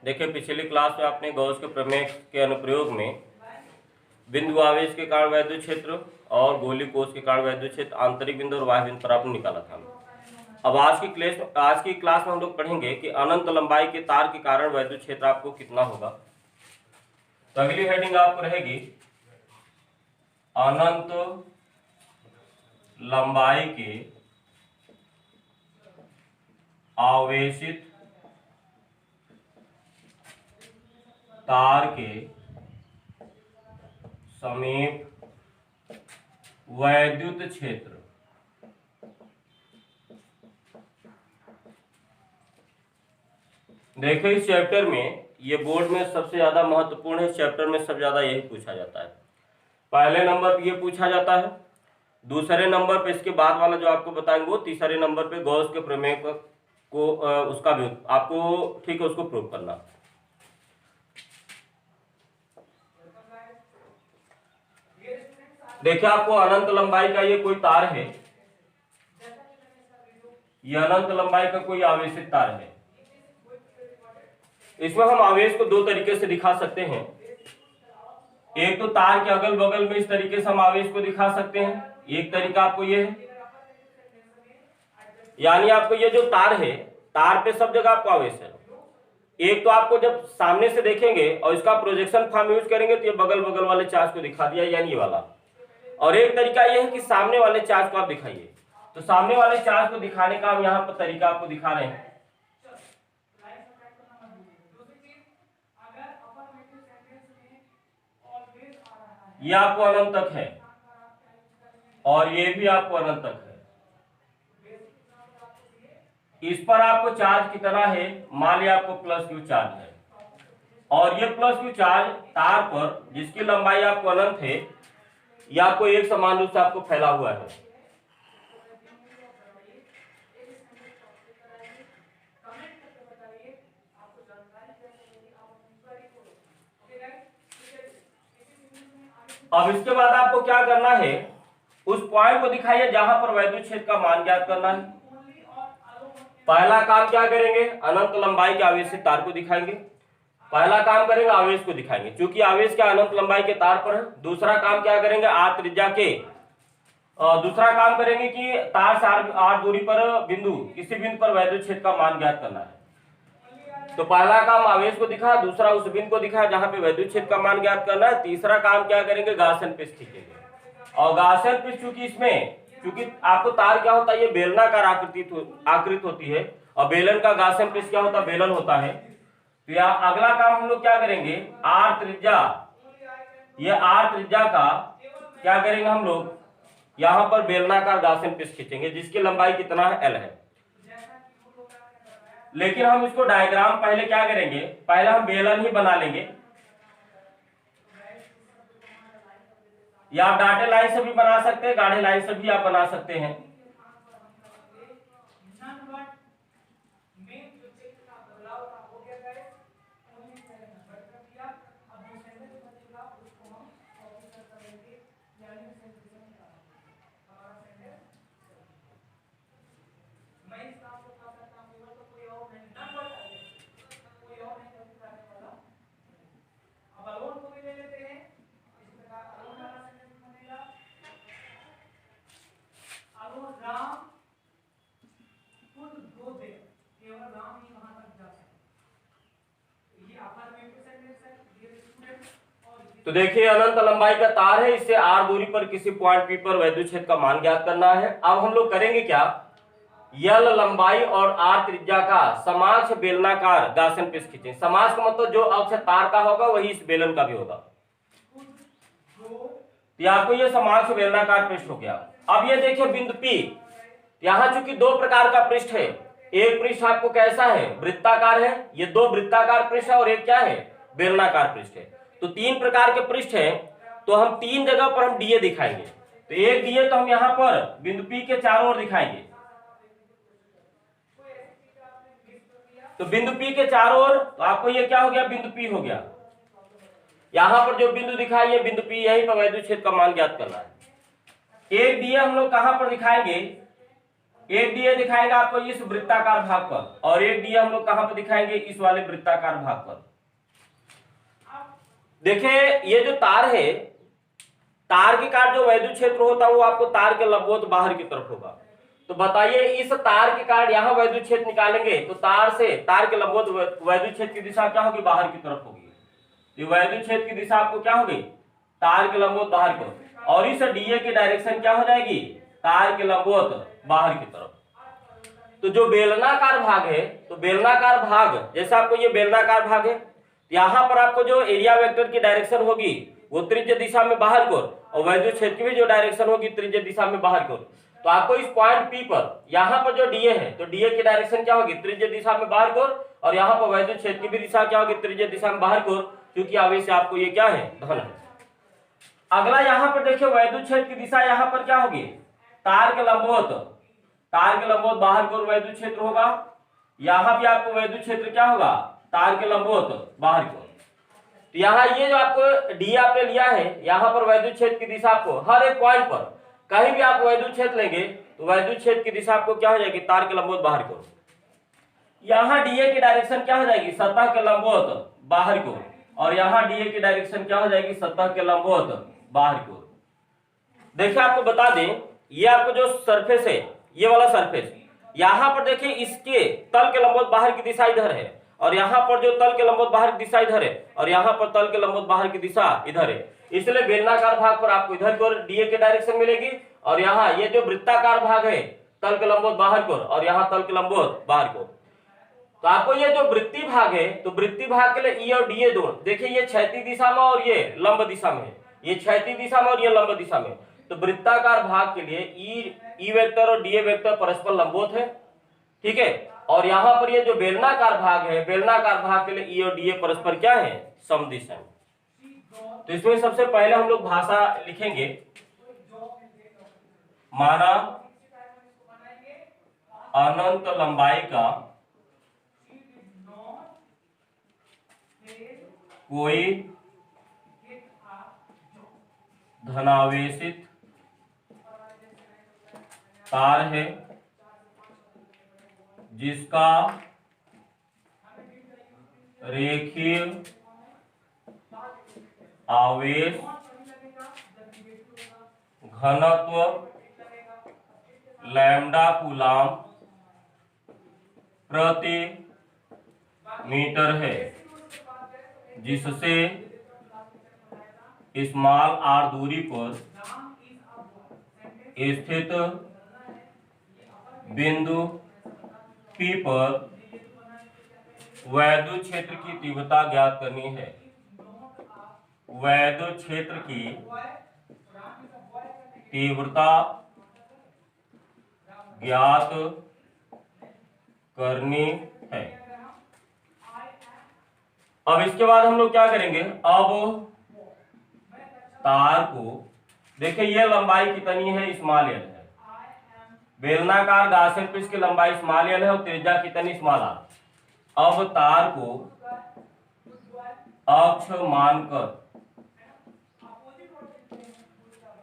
देखिए पिछली क्लास में आपने गॉस के प्रमेय के अनुप्रयोग में बिंदु आवेश के कारण वैद्युत क्षेत्र और गोलीय कोश के कारण वैद्युत क्षेत्र, आंतरिक बिंदु और बाह्य बिंदु पर आपने निकाला था। अब आज की क्लास में हम लोग पढ़ेंगे कि अनंत लंबाई के तार के कारण वैद्युत क्षेत्र आपको कितना होगा। तो अगली हेडिंग आपको रहेगी अनंत लंबाई के आवेशित तार के समीप वैद्युत क्षेत्र। देखो इस चैप्टर में, ये बोर्ड में सबसे ज्यादा महत्वपूर्ण है, इस चैप्टर में सबसे ज्यादा यही पूछा जाता है। पहले नंबर पे ये पूछा जाता है, दूसरे नंबर पे इसके बाद वाला जो आपको बताएंगे वो, तीसरे नंबर पे गॉस के प्रमेय को उसका भी आपको, ठीक है, उसको प्रूव करना। देखिए आपको अनंत लंबाई का ये कोई तार है, ये अनंत लंबाई का कोई आवेशित तार है। इसमें हम आवेश को दो तरीके से दिखा सकते हैं। एक तो तार के अगल बगल में इस तरीके से हम आवेश को दिखा सकते हैं, एक तरीका आपको ये है, यानी आपको ये जो तार है, तार पे सब जगह आपको आवेश है। एक तो आपको जब सामने से देखेंगे और इसका प्रोजेक्शन फॉर्म यूज करेंगे तो ये बगल बगल वाले चार्ज को दिखा दिया, यानी ये वाला। और एक तरीका ये है कि सामने वाले चार्ज को आप दिखाइए। तो सामने वाले चार्ज को दिखाने का हम यहाँ पर तरीका आपको दिखा रहे हैं। ये आपको अनंत तक है और ये भी आपको अनंत तक है। इस पर आपको चार्ज कितना है, मान लिया आपको +q चार्ज है, और ये +q चार्ज तार पर जिसकी लंबाई आपको अनंत है, यह आपको एक समान रूप से आपको फैला हुआ है। अब इसके बाद आपको क्या करना है, उस पॉइंट को दिखाइए जहां पर वैद्युत क्षेत्र का मान ज्ञात करना है। पहला काम क्या करेंगे, अनंत लंबाई के आवेशित तार को दिखाएंगे। पहला काम करेंगे आवेश को दिखाएंगे, क्योंकि आवेश क्या अनंत लंबाई के तार पर है। दूसरा काम क्या करेंगे, r त्रिज्या के दूसरा काम करेंगे कि तार से r दूरी पर बिंदु, किसी बिंदु पर वैद्युत क्षेत्र का मान ज्ञात करना है। तो पहला काम आवेश को दिखा, दूसरा उस बिंदु को दिखा जहां पे वैद्युत क्षेत्र का मान ज्ञात करना है। तीसरा काम क्या करेंगे, गाउसियन पृष्ठ खींचेंगे। और गाउसियन पृष्ठ चूंकि आपको तार क्या होता है, ये बेलनाकार आकृति होती है, और बेलन का गाउसियन पृष्ठ क्या होता है, बेलन होता है। तो यहाँ अगला काम हम लोग क्या करेंगे, r त्रिज्या, ये r त्रिज्या का क्या करेंगे हम लोग, यहाँ पर बेलनाकार गाउसियन पृष्ठ खींचेंगे जिसकी लंबाई कितना है, l है। लेकिन हम इसको डायग्राम पहले क्या करेंगे, पहले हम बेलन ही बना लेंगे, या आप डॉटेड लाइन से भी बना सकते हैं, गाढ़े लाइन से भी आप बना सकते हैं। तो देखिए अनंत लंबाई का तार है, इससे r दूरी पर किसी पॉइंट P पर वैद्युत क्षेत्र का मान ज्ञात करना है। अब हम लोग करेंगे क्या, L लंबाई और r त्रिज्या का समाक्ष बेलनाकार गाउसियन पृष्ठ खींचें। समाक्ष का मतलब जो अक्ष तार का होगा वही इस बेलन का भी होगा। तो आपको ये समाक्ष बेलनाकार पृष्ठ हो गया। अब ये देखिए बिंदु P, यहाँ चूंकि दो प्रकार का पृष्ठ है, एक पृष्ठ आपको कैसा है, वृत्ताकार है, ये दो वृत्ताकार पृष्ठ है, और एक क्या है, बेलनाकार पृष्ठ है। तो तीन प्रकार के पृष्ठ हैं, तो हम तीन जगह पर हम डीए दिखाएंगे। तो एक डीए तो हम यहाँ पर बिंदु P के चारों ओर दिखाएंगे। तो बिंदु P के चारों ओर, तो आपको ये क्या हो गया, बिंदु P हो गया। यहाँ पर जो बिंदु दिखाई है बिंदु P, यही पर वैद्युत क्षेत्र का मान ज्ञात करना है। एक डीए हम लोग कहां पर दिखाएंगे, एक डीए दिखाएगा आपको इस वृत्ताकार भाग पर, और एक डीए हम लोग कहां पर दिखाएंगे, इस वाले वृत्ताकार भाग पर। देखिए ये जो तार है, तार के काट जो वैद्युत क्षेत्र होता है वो आपको तार के लंबवत बाहर की तरफ होगा। तो बताइए इस तार के काट यहां वैद्युत क्षेत्र निकालेंगे तो तार से तार के लंबवत वैद्युत क्षेत्र की दिशा क्या होगी, बाहर की तरफ होगी। ये वैद्युत क्षेत्र की दिशा आपको क्या होगी, तार के लंबवत बाहर की तरफ, और इस डीए की डायरेक्शन क्या हो जाएगी, तार के लंबवत बाहर की तरफ। तो जो बेलनाकार भाग है, तो बेलनाकार भाग जैसे आपको ये बेलनाकार भाग है, यहां पर आपको जो एरिया वेक्टर की डायरेक्शन होगी वो त्रिज्य दिशा में बाहर की ओर, और वैद्युत क्षेत्र की भी जो डायरेक्शन होगी त्रिज्य दिशा में बाहर की ओर। तो आपको इस पॉइंट पी पर यहां पर जो डीए है, तो डीए की डायरेक्शन क्या होगी, त्रिज्य दिशा में बाहर की ओर, और यहां पर वैद्युत क्षेत्र की भी दिशा क्या होगी, त्रिज्य दिशा में बाहर की ओर, क्योंकि आवेश से आपको ये क्या है, धन है। अगला यहां पर देखिए वैद्युत क्षेत्र की दिशा यहां पर क्या होगी, तार के लंबवत, तार के लंबवत बाहर की ओर वैद्युत क्षेत्र होगा। यहां भी आपको वैद्युत क्षेत्र क्या होगा, तार के लंबवत बाहर की ओर। तो यहाँ ये जो आपको डी आपने लिया है, यहाँ पर वैद्युत क्षेत्र की दिशा आपको हर एक पॉइंट पर कहीं भी आप वैद्युत क्षेत्र लेंगे तो वैद्युत क्षेत्र की दिशा आपको क्या हो जाएगी, तार के लंबवत बाहर की ओर। यहाँ डीए की डायरेक्शन क्या हो जाएगी, सतह के लंबवत बाहर की ओर, और यहाँ डीए की डायरेक्शन क्या हो जाएगी, सतह के लंबवत बाहर की ओर। देखिए आपको बता दें, ये आपको जो सरफेस है, ये वाला सरफेस, यहाँ पर देखिए इसके तल के लंबवत बाहर की दिशा इधर है, और यहाँ पर जो तल के लंबवत बाहर की दिशा इधर है, और यहाँ पर तल के लंबवत बाहर की दिशा इधर है। इसलिए बेलनाकार भाग पर आपको इधर की ओर डीए की डायरेक्शन मिलेगी, और यहाँ ये जो वृत्ताकार भाग है तल के लंबवत बाहर की ओर, और यहाँ तल के लंबवत बाहर की ओर। तो आपको ये जो वृत्ति भाग है, तो वृत्ति भाग के लिए ई और डीए दोनों, देखिए ये क्षैतिज दिशा में और ये लंब दिशा में है, ये क्षैतिज दिशा में और ये लंब दिशा में। तो वृत्ताकार भाग के लिए ई वेक्टर और डीए वेक्टर परस्पर लंबवत है, ठीक है। और यहां पर ये जो बेलनाकार भाग है, बेलनाकार भाग के लिए ई और डीए परस्पर क्या है, समदिश है। तो इसमें सबसे पहले हम लोग भाषा लिखेंगे, माना अनंत लंबाई का कोई धनावेशित तार है जिसका रेखीय आवेश घनत्व लैम्डा कूलाम प्रति मीटर है, जिससे स्मॉल आर दूरी पर स्थित बिंदु P पर वैद्युत क्षेत्र की तीव्रता ज्ञात करनी है। वैद्युत क्षेत्र की तीव्रता ज्ञात करनी है। अब इसके बाद हम लोग क्या करेंगे, अब तार को देखिए ये लंबाई कितनी है, स्मॉल एल है, बेलनाकार गासेल पृष्ठ की लंबाई स्मॉल एल है और त्रिज्या कितनी, स्मॉल आर। अब तार को अक्ष मानकर,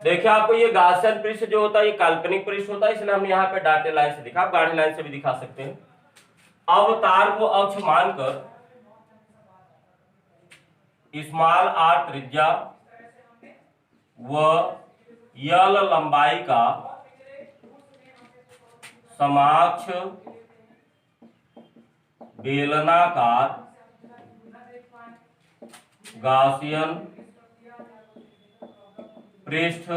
देखिए आपको ये गासेल पृष्ठ जो होता है ये काल्पनिक पृष्ठ होता है, इसलिए हमने यहाँ पे डाटे लाइन से दिखा, आप गाढ़े लाइन से भी दिखा सकते हैं। अब तार को अक्ष मानकर स्मॉल आर त्रिज्या व यल लंबाई का समाक्ष बेलनाकार गासियन पृष्ठ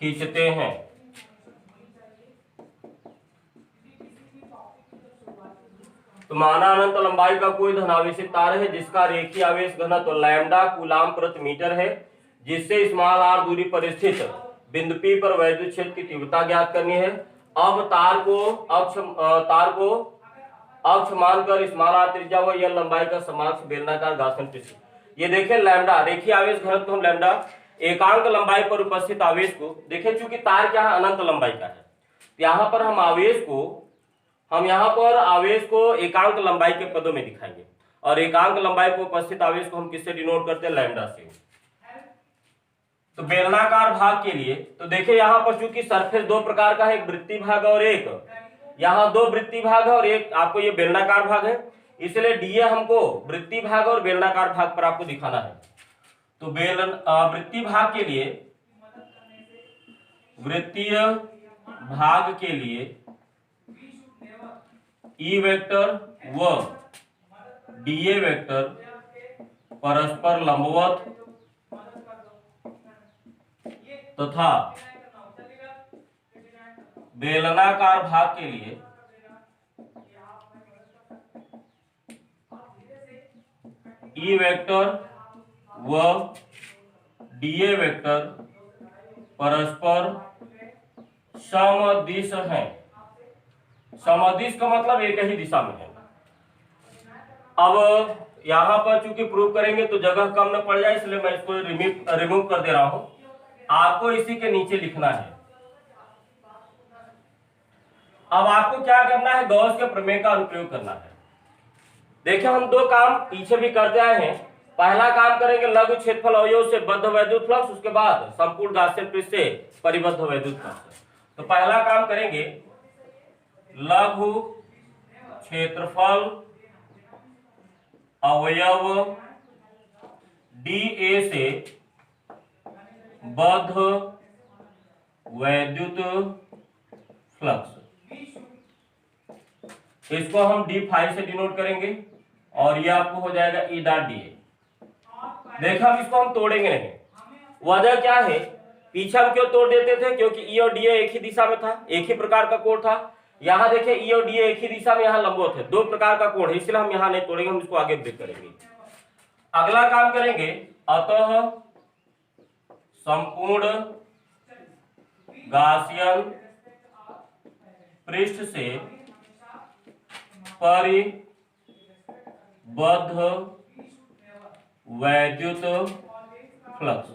खींचते हैं। तो माना अनंत लंबाई का कोई धनावेशित तार है जिसका रेखीय आवेश घनत्व लैम्डा कूलाम प्रति मीटर है, जिससे स्मॉल आर दूरी पर स्थित बिंदु P पर वैद्युत क्षेत्र की तीव्रता ज्ञात करनी है। अब तार को अक्ष मानकर स्मॉल आर त्रिज्या व यल लंबाई का समाक्ष बेलनाकार गासन पृष्ठ, ये देखिए लैम्डा रेखीय आवेश घनत्व, हम लैम्डा एकांक लंबाई पर उपस्थित आवेश को देखिए, चूंकि तार क्या है, अनंत लंबाई का है, यहाँ पर हम यहाँ पर आवेश को एकांक लंबाई के पदों में दिखाएंगे, और एकांक लंबाई पर उपस्थित आवेश को हम किससे डिनोट करते हैं, लैम्डा से। तो बेलनाकार भाग के लिए तो देखिए यहाँ पर चूंकि सरफेस दो प्रकार का है, एक वृत्तीय भाग और एक यहाँ दो वृत्तीय भाग है और एक आपको ये बेलनाकार भाग है, इसलिए डीए हमको वृत्तीय भाग और बेलनाकार भाग पर आपको दिखाना है। तो वृत्तीय भाग के लिए वृत्तीय भाग के लिए ई वेक्टर व डीए वेक्टर परस्पर लंबवत तथा बेलनाकार भाग के लिए ई वेक्टर व डीए वेक्टर परस्पर समदिश हैं। समदिश का मतलब एक ही दिशा में है। अब यहां पर चूंकि प्रूव करेंगे तो जगह कम न पड़ जाए, इसलिए मैं इसको रिमूव कर दे रहा हूं। आपको इसी के नीचे लिखना है। अब आपको क्या करना है, गॉस के प्रमेय का अनुप्रयोग करना है। देखिए हम दो काम पीछे भी करते आए हैं। पहला काम करेंगे लघु क्षेत्रफल अवयव से बद्ध वैद्युत फ्लक्स, उसके बाद संपूर्ण गाउसियन पृष्ठ से परिबद्ध वैद्युत फ्लक्स। तो पहला काम करेंगे लघु क्षेत्रफल अवयव डीए से बद्ध वैद्युत फ्लक्स, इसको हम d5 से डिनोट करेंगे और ये आपको हो जाएगा ई डॉट डी ए। देखा अब इसको हम तोड़ेंगे नहीं। वजह क्या है, पीछे हम क्यों तोड़ देते थे, क्योंकि ई और डी एक ही दिशा में था, एक ही प्रकार का कोण था। यहाँ देखिए ई और डी एक ही दिशा में यहाँ लंबवत है, दो प्रकार का कोण है, इसलिए हम यहाँ नहीं तोड़ेंगे, हम इसको आगे ब्रेक करेंगे। अगला काम करेंगे, अतः संपूर्ण गाउसियन पृष्ठ से परिबद्ध वैद्युत फ्लक्स,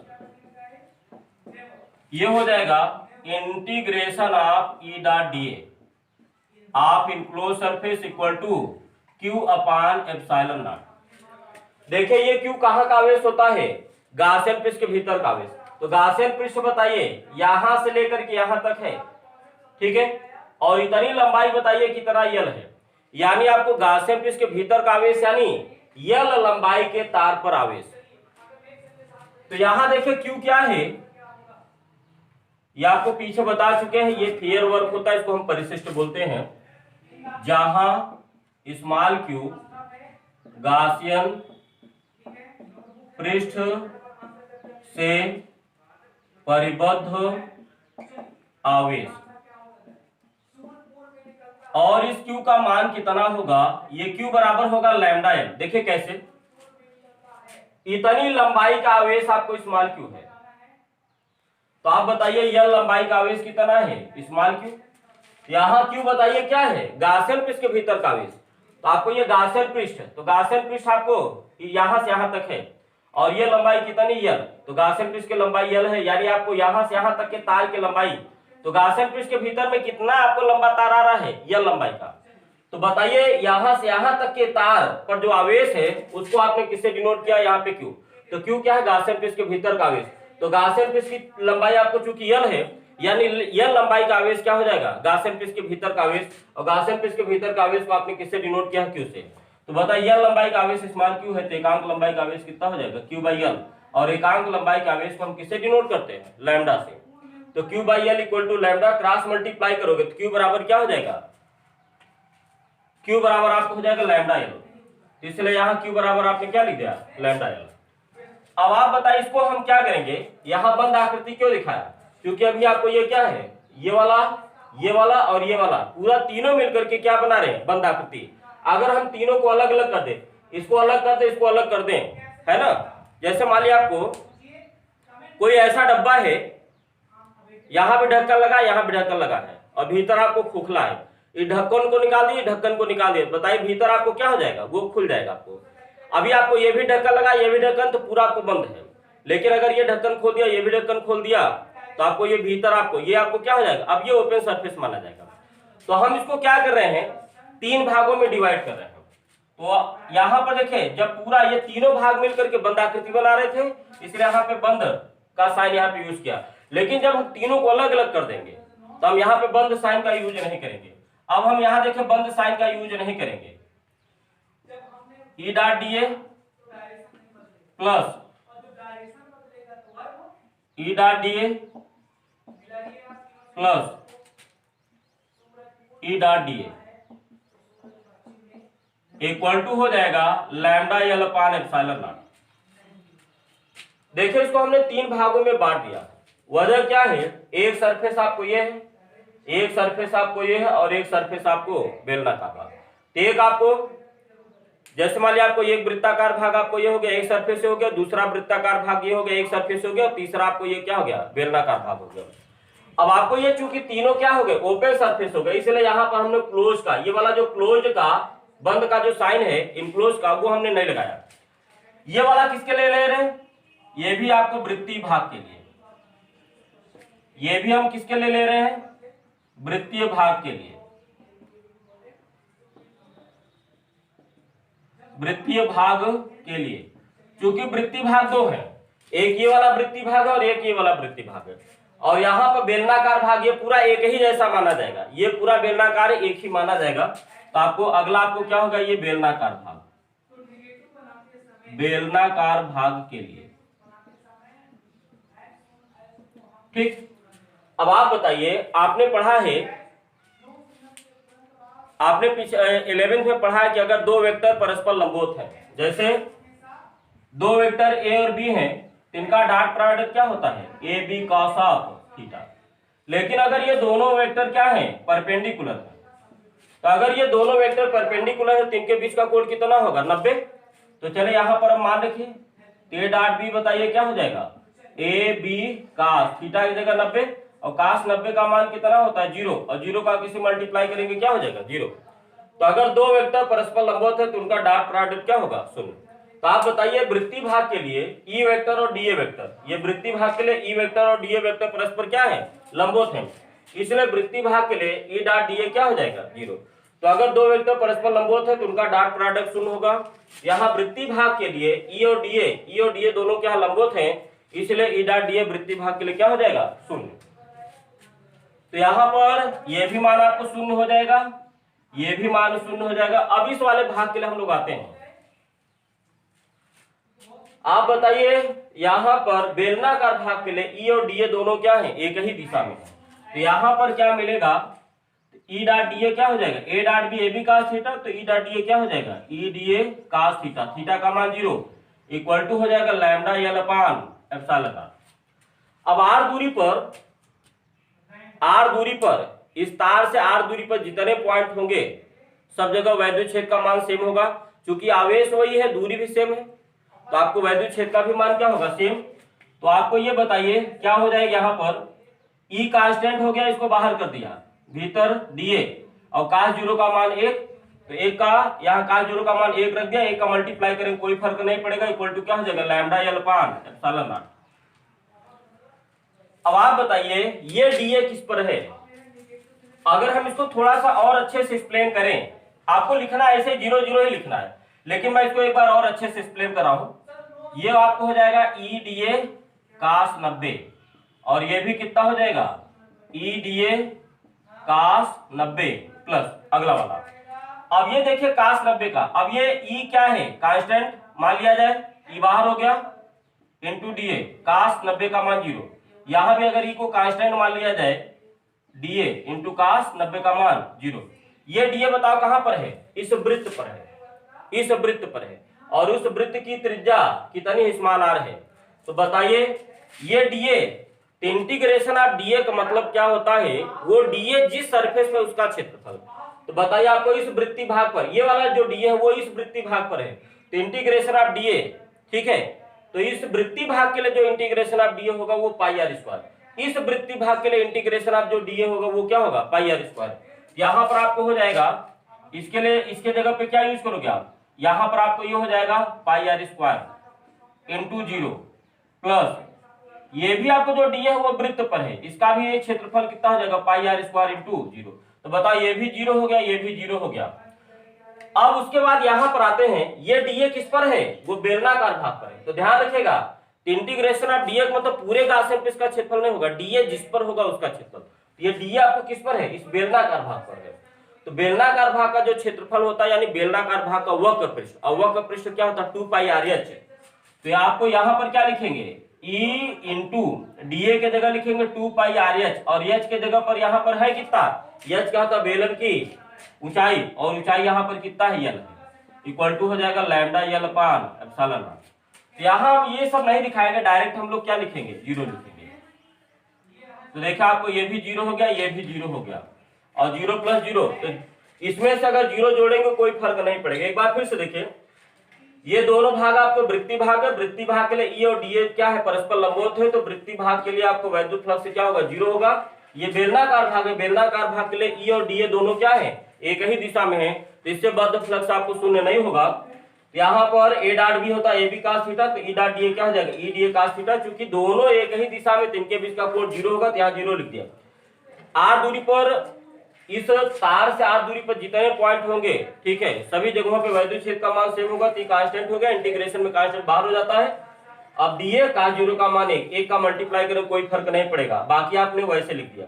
ये हो जाएगा integration of E dot D A of enclose surface equal to Q upon epsilon naught. देखिए ये क्यू कहां का आवेश होता है, गाउसियन पृष्ठ के भीतर का आवेश। तो गाउसियन पृष्ठ बताइए यहां से लेकर के यहां तक है, ठीक है, और इतनी लंबाई बताइए कितना यल है, यानी आपको गाउसियन पृष्ठ के भीतर का आवेश यानी यल लंबाई के तार पर आवेश। तो यहां देखिए क्यू क्या है, ये आपको पीछे बता चुके हैं, ये फेयर वर्क होता है, इसको हम परिशिष्ट बोलते हैं, जहां स्मॉल क्यू गाउसियन पृष्ठ से परिबद्ध आवेश, और इस क्यू का मान कितना होगा, ये क्यू बराबर होगा लैम्डा एल। देखिए कैसे, इतनी लंबाई का आवेश आपको स्मॉल क्यू है, तो आप बताइए यल लंबाई का आवेश कितना है स्मॉल क्यू। यहां क्यू बताइए क्या है, गाउसियन पृष्ठ के भीतर का आवेश, तो आपको ये गाउसियन पृष्ठ, तो गाउसियन पृष्ठ आपको यहां से यहां तक है, और ये लंबाई कितनी यल, तो गाउसियन पृष्ठ की लंबाई यल है, यानी आपको यहां से यहां तक के तार की लंबाई, तो गाउसियन पृष्ठ के भीतर में कितना आपको लंबा तार आ रहा है, यल लंबाई का। तो बताइए यहां से यहां तक के तार पर जो आवेश है उसको आपने किससे डिनोट किया, यहाँ पे क्यू। तो क्यू क्या है, गाउसियन पृष्ठ के भीतर का आवेश। तो गाउसियन पृष्ठ की लंबाई आपको चूंकि यल है, यानी यल लंबाई का आवेश क्या हो जाएगा, गाउसियन पृष्ठ के भीतर का आवेश, और गाउसियन पृष्ठ के भीतर का आवेश को आपने किससे डिनोट किया, क्यू से। तो बताइए यल लंबाई का आवेश स्मॉल क्यू है, तो एकांक लंबाई का आवेश कितना हो जाएगा, क्यू बाई यल, और एकांक लंबाई के आवेश को हम किससे डिनोट करते हैं, लैम्डा से। तो Q by L equal to lambda, cross multiply करोगे तो क्यू बराबर क्या हो जाएगा, क्यू बराबर आपको हो जाएगा लैम्डा एल, इसलिए यहाँ क्यू बराबर आपने क्या लिख दिया, लैम्डा एल। अब आप बताइए इसको हम क्या करेंगे, यहाँ बंद आकृति क्यों दिखाया, क्योंकि अभी आपको ये क्या है, ये वाला और ये वाला पूरा तीनों मिलकर के क्या बना रहे हैं, बंद आकृति। अगर हम तीनों को अलग अलग कर दे, इसको अलग कर दे, इसको अलग कर दें, है ना, जैसे मान लिया आपको कोई ऐसा डब्बा है, यहाँ भी ढक्कन लगा, यहाँ भी ढक्कन लगा है, और भीतर आपको खोखला है, इस ढक्कन को निकाल दिए, ढक्कन को निकाल दिए, बताइए भीतर आपको क्या हो जाएगा, वो खुल जाएगा आपको। अभी आपको ये भी ढक्कन लगा, ये भी ढक्कन, तो पूरा आपको बंद है, लेकिन अगर ये ढक्कन खोल दिया, ये भी ढक्कन खोल दिया, तो आपको ये भीतर आपको ये आपको क्या हो जाएगा, अब ये ओपन सरफेस माना जाएगा। तो हम इसको क्या कर रहे हैं, तीन भागों में डिवाइड कर रहे हैं। तो यहाँ पर देखें, जब पूरा ये तीनों भाग मिलकर के बंद आकृति बना रहे थे, इसलिए यहाँ पे बंद का साइन यहाँ पे यूज किया, लेकिन जब हम तीनों को अलग अलग कर देंगे तो हम यहाँ पे बंद साइन का यूज नहीं करेंगे। अब हम यहाँ देखें बंद साइन का यूज नहीं करेंगे, E dot D A plus E dot D A plus E dot D A equal to हो जाएगा lambda L upon epsilon naught. देखिए इसको हमने तीन भागों में बांट दिया। वजह क्या है, एक सरफेस आपको ये है, एक सरफेस आपको ये है और एक सरफेस आपको बेलनाकार भाग। एक आपको जैसे मान लिया आपको एक वृत्ताकार भाग आपको ये हो गया, एक सरफेस से हो गया, दूसरा वृत्ताकार भाग ये हो गया, एक सरफेस हो गया, और तीसरा आपको ये क्या हो गया, बेलनाकार भाग हो गया। अब आपको ये चूंकि तीनों क्या हो गए, ओपन सरफेस हो गए, इसलिए यहाँ पर हमने क्लोज का, ये वाला जो क्लोज का बंद का जो साइन है इनक्लोज का, वो हमने नहीं लगाया। ये वाला किसके लिए ले रहे हैं, ये भी आपको वृत्तीय भाग के लिए, ये भी हम किसके लिए ले रहे हैं, वृत्तीय भाग के लिए, वृत्तीय भाग के लिए। क्योंकि वृत्तीय भाग दो है, एक ये वाला वृत्तीय भाग है और एक ये वाला वृत्तीय भाग है, और यहाँ पर बेलनाकार भाग ये पूरा एक ही जैसा माना जाएगा, ये पूरा बेलनाकार एक ही माना जाएगा। तो आपको अगला आपको क्या होगा, ये बेलनाकार भाग, बेलनाकार भाग के लिए। ठीक, अब आप बताइए, आपने पढ़ा है, आपने पीछे 11th में पढ़ा है कि अगर दो वेक्टर परस्पर लंबवत है, जैसे दो वेक्टर ए और बी हैं, इनका डॉट प्रोडक्ट क्या होता है, A B cos of theta. लेकिन अगर ये दोनों वेक्टर क्या है, परपेंडिकुलर है, तो अगर ये दोनों वेक्टर परपेंडिकुलर है तो इनके बीच का कोण कितना होगा, 90। तो चले यहां पर हम मान रखिए, ए डॉट बी बताइए क्या हो जाएगा, ए बी कॉस थीटा की जगह 90, और cos 90 का मान कितना होता है, 0, और 0 का किसी मल्टीप्लाई करेंगे क्या हो जाएगा, 0। तो अगर दो वेक्टर परस्पर लंबवत है तो उनका डॉट प्रोडक्ट क्या होगा, 0। तो आप बताइए वृत्तीय भाग के लिए ई वेक्टर और डीए वेक्टर, ये वृत्तीय भाग के लिए ई वेक्टर और डीए वेक्टर परस्पर क्या है, लंबवत है, इसलिए वृत्तीय भाग के लिए ई डॉट डीए क्या हो जाएगा, 0। तो अगर दो वेक्टर परस्पर लंबवत है तो उनका डॉट प्रोडक्ट 0 होगा। यहाँ वृत्तीय भाग के लिए ई और डीए दोनों क्या लंबवत है, इसलिए ई डॉट डीए वृत्तीय भाग के लिए क्या हो जाएगा, 0। तो यहां पर ये भी मान आपको 0 हो जाएगा, ये भी मान 0 हो जाएगा। अब इस वाले भाग के लिए हम लोग आते हैं। आप बताइए यहां पर बेलनाकार भाग के लिए ई और डीए दोनों क्या है, एक ही दिशा में है, तो यहां पर क्या मिलेगा, ई डॉट डीए क्या हो जाएगा, A dot B A B cos theta, तो ई डॉट डीए क्या हो जाएगा, E DA cos theta, theta का मान 0 इक्वल टू हो जाएगा lambda L upon epsilon naught. अब आर दूरी पर इस तार से आर दूरी पर जितने पॉइंट होंगे सब जगह वैद्युत छेद का मान सेम होगा, क्योंकि आवेश वही है, दूरी भी सेम है, तो आपको वैद्युत छेद का भी मान क्या होगा, सेम। तो आपको ये बताइए क्या हो जाएगा, यहाँ पर ई कांस्टेंट हो गया, इसको बाहर कर दिया, भीतर डीए, और cos 0 का मान 1, तो एक का यहाँ cos 0 का मान 1 रख दिया, एक का मल्टीप्लाई करेंगे कोई फर्क नहीं पड़ेगा, इक्वल टू क्या हो जाएगा, lambda L upon epsilon naught. अब आप बताइए ये डीए किस पर है, अगर हम इसको थोड़ा सा और अच्छे से एक्सप्लेन करें, आपको लिखना ऐसे 0 0 ही लिखना है, लेकिन मैं इसको एक बार और अच्छे से एक्सप्लेन कर रहा हूं। ये आपको हो जाएगा ई डीए cos 90, और ये भी कितना हो जाएगा, ई डीए cos 90 प्लस अगला वाला। अब ये देखिए cos 90 का, अब ये ई क्या है, कांस्टेंट मान लिया जाए, ई बाहर हो गया, इंटू डीए cos 90 का मान 0, यहां भी अगर ई को कांस्टेंट मान लिया जाए, डीए इंटू cos 90 का मान 0। ये डीए बताओ कहां पर है, इस वृत्त पर है, इस वृत्त पर है, और उस वृत्त की त्रिज्या कितनी समान आर है। तो बताइए ये डीए, इंटीग्रेशन ऑफ डीए का मतलब क्या होता है, वो डीए जिस सरफेस पे उसका क्षेत्रफल। तो बताइए आपको इस वृत्तीय भाग पर, ये वाला जो डीए है वो इस वृत्तीय भाग पर है, तो इंटीग्रेशन ऑफ डीए, ठीक है, तो इस वृत्तीय भाग के लिए जो इंटीग्रेशन ऑफ डीए होगा वो पाई आर स्क्वायर, इस वृत्तीय भाग के लिए इंटीग्रेशन ऑफ जो डीए होगा वो क्या होगा, पाई आर स्क्वायर। यहां पर आपको हो जाएगा, इसके लिए इसके जगह पे क्या यूज करोगे आप, यहां पर आपको ये हो जाएगा पाई आर स्क्वायर इंटू 0 प्लस ये भी आपको जो डी है वो वृत्त पर है, इसका भी क्षेत्रफल कितना हो जाएगा, पाई आर स्क्वायर इंटू 0। तो बताओ ये भी 0 हो गया, ये भी 0 हो गया। अब उसके बाद यहां पर आते हैं, ये डीए किस पर है, वो बेलनाकार भाग पर है। तो ध्यान रखिएगा तो इंटीग्रेशन ऑफ डी मतलब पूरे का आसन पे इसका क्षेत्रफल नहीं होगा, डी जिस पर होगा उसका क्षेत्रफल। तो ये डी आपको किस पर है, इस बेलनाकार भाग पर है। तो बेलनाकार भाग का जो क्षेत्रफल होता है यानी बेलनाकार भाग का वक्र पृष्ठ, और वक्र पृष्ठ क्या होता है 2 पाई आर एच। तो आपको यहाँ पर क्या लिखेंगे, ई इंटू डी के जगह लिखेंगे 2 पाई आर एच, और एच के जगह पर यहाँ पर है कितना, एच क्या होता है बेलन की ऊंचाई, और ऊंचाई यहाँ पर कितना है यल, इक्वल टू हो जाएगा lambda L upon epsilon not. यहाँ हम ये सब नहीं दिखाएंगे, डायरेक्ट हम लोग क्या लिखेंगे, जीरो लिखेंगे। तो देखा आपको ये भी जीरो हो गया, ये भी जीरो हो गया, और जीरो प्लस जीरो, तो इसमें से अगर जीरो जोड़ेंगे कोई फर्क नहीं पड़ेगा। एक बार फिर से देखिए, ये दोनों भाग आपको वृत्ति भाग है, वृत्ति भाग के लिए ई और डी क्या है, परस्पर लंबवत है, तो वृत्ति भाग के लिए आपको वैद्युत फ्लक्स से क्या होगा, जीरो होगा। ये बेलनाकार भाग है, बेलनाकार भाग के लिए ई और डी दोनों क्या है, एक ही दिशा में है, तो इससे बद्ध फ्लक्स आपको शून्य नहीं होगा। यहाँ पर ए डॉट बी होता है ए बी कास थीटा, तो ई डॉट डी क्या हो जाएगा, ई डी कास थीटा। चूंकि दोनों एक ही दिशा में, इनके बीच का कोण जीरो होगा, तो यहाँ जीरो लिख दिया। आर दूरी पर, इस तार से आर दूरी पर जितने पॉइंट होंगे, ठीक है, सभी जगहों पे वैद्युत क्षेत्र का मान सेम होगा, तो कांस्टेंट हो गया, इंटीग्रेशन में कांस्टेंट बाहर हो जाता है। अब डी का जीरो का मान एक का मल्टीप्लाई करें कोई फर्क नहीं पड़ेगा, बाकी आपने वैसे लिख दिया।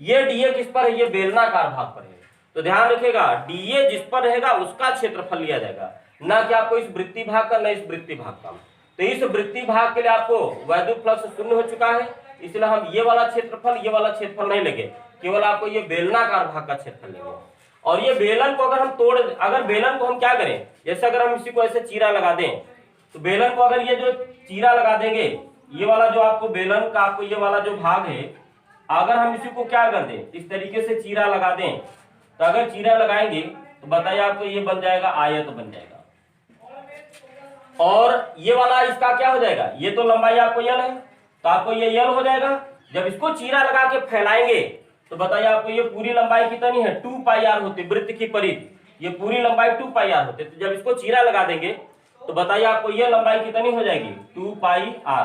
ये डी किस पर है, ये बेलनाकार भाग पर है, तो ध्यान रखिएगा डी जिस पर रहेगा उसका क्षेत्रफल लिया जाएगा, ना कि आपको इस वृत्ति भाग का, ना इस वृत्ति भाग का। तो इस वृत्ति भाग के लिए आपको वैद्युत फ्लक्स शून्य हो चुका है, इसलिए हम ये वाला क्षेत्रफल, ये वाला क्षेत्रफल नहीं लेंगे, केवल आपको ये बेलनाकार भाग का क्षेत्रफल लेंगे। और ये बेलन को अगर हम अगर बेलन को हम क्या करें, जैसे अगर हम इसी को ऐसे चीरा लगा दें, तो बेलन को अगर ये जो चीरा लगा देंगे, ये वाला जो आपको बेलन का आपको ये वाला जो भाग है, अगर हम इसी को क्या कर दें, इस तरीके से चीरा लगा दें, तो अगर चीरा लगाएंगे तो बताइए आपको ये बन जाएगा आयत बन जाएगा। और ये वाला इसका क्या हो जाएगा, ये तो लंबाई आपको यल है, तो आपको ये यल हो जाएगा। जब इसको चीरा लगा के फैलाएंगे तो बताइए आपको ये पूरी लंबाई कितनी है, 2 पाई आर होती, वृत्त की परिधि, ये पूरी लंबाई 2 पाई आर होती। तो जब इसको चीरा लगा देंगे तो बताइए आपको ये लंबाई कितनी हो जाएगी, 2 पाई आर।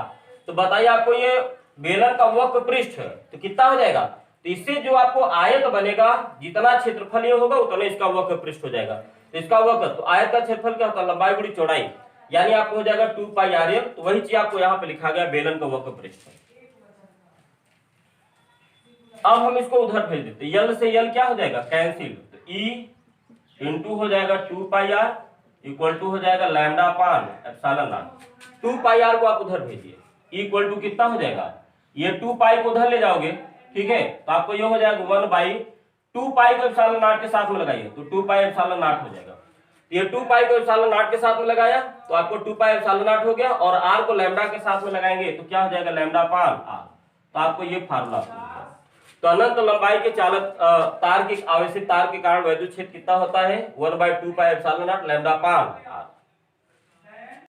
तो बताइए आपको ये बेलन का वक्र पृष्ठ तो कितना हो जाएगा, तो इससे जो आपको आयत बनेगा, जितना क्षेत्रफल ये होगा उतना इसका वक्र पृष्ठ हो जाएगा। तो इसका वक्र, तो आयत का क्षेत्रफल क्या होता है, लंबाई गुणी चौड़ाई, यानी आपको हो जाएगा 2 पाई आर एल। तो वही चीज आपको यहाँ पे लिखा गया बेलन का वक्र पृष्ठ। अब हम इसको उधर भेज देते, यल से यल क्या हो जाएगा कैंसिल, तो ई इंटू हो जाएगा 2 पाई आर इक्वल टू हो जाएगा lambda upon epsilon naught. 2 pi R को आप उधर भेजिए, इक्वल टू कितना हो जाएगा, ये 2 पाई को उधर ले जाओगे, ठीक है, तो आपको ये हो जाएगा 1/2 पाई को एप्सिलॉन नॉट के साथ में लगाइए, तो 2 पाई एप्सिलॉन नॉट हो जाएगा। ये 2 पाई को एप्सिलॉन नॉट के साथ में लगाया तो आपको 2 पाई एप्सिलॉन नॉट हो गया, और आर को लैम्डा के साथ में लगाएंगे तो क्या हो जाएगा लैम्डा अपान आर। तो आपको ये फार्मूला, तो अनंत लंबाई के चालक तार की आवेशित तार के कारण वैद्युत क्षेत्र कितना होता है, 1/2 pi epsilon naught lambda upon are.